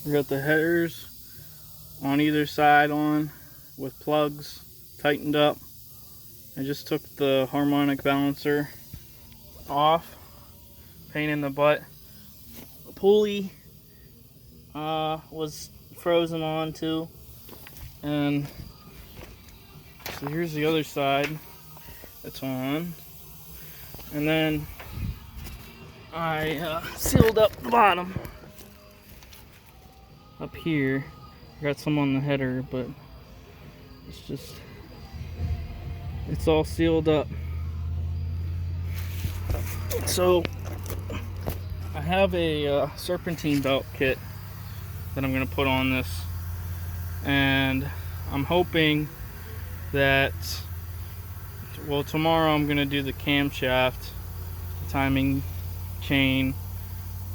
We got the headers on either side on with plugs tightened up. I just took the harmonic balancer off, pain in the butt. The pulley was frozen on too, and so here's the other side that's on, and then I sealed up the bottom up here. Got some on the header, but it's all sealed up. So I have a serpentine belt kit that I'm going to put on this, and I'm hoping that, well, tomorrow I'm going to do the camshaft, the timing chain,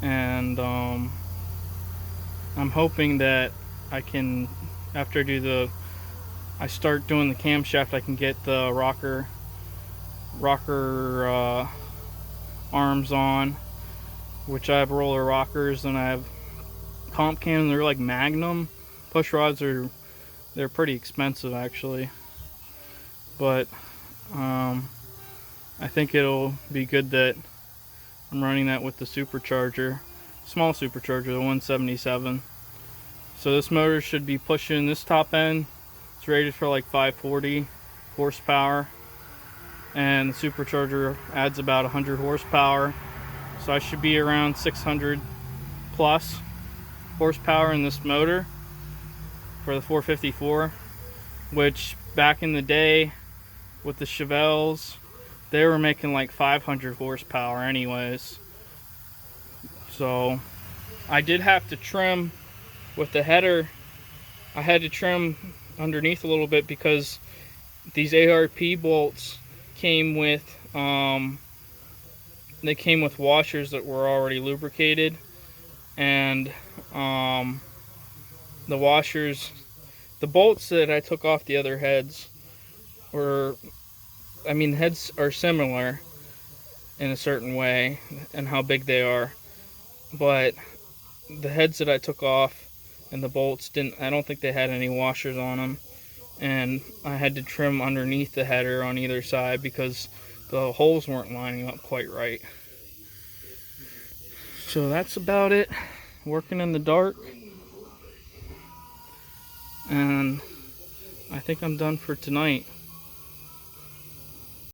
and I'm hoping that I can, after I start doing the camshaft, I can get the rocker arms on, which I have roller rockers, and I have comp cam. They're like Magnum push rods. They're pretty expensive actually, but I think it'll be good that I'm running that with the supercharger, small supercharger, the 177. So this motor should be pushing this top end. It's rated for like 540 horsepower, and the supercharger adds about 100 horsepower. So I should be around 600 plus horsepower in this motor for the 454, which back in the day with the Chevelles, they were making like 500 horsepower anyways. So I did have to trim with the header. I had to trim underneath a little bit because these ARP bolts came with they came with washers that were already lubricated, and the washers, the bolts that I took off the other heads were, I mean, heads are similar in a certain way and how big they are, but the heads that I took off and the bolts didn't, I don't think they had any washers on them, and I had to trim underneath the header on either side because the holes weren't lining up quite right. So that's about it. Working in the dark, and I think I'm done for tonight.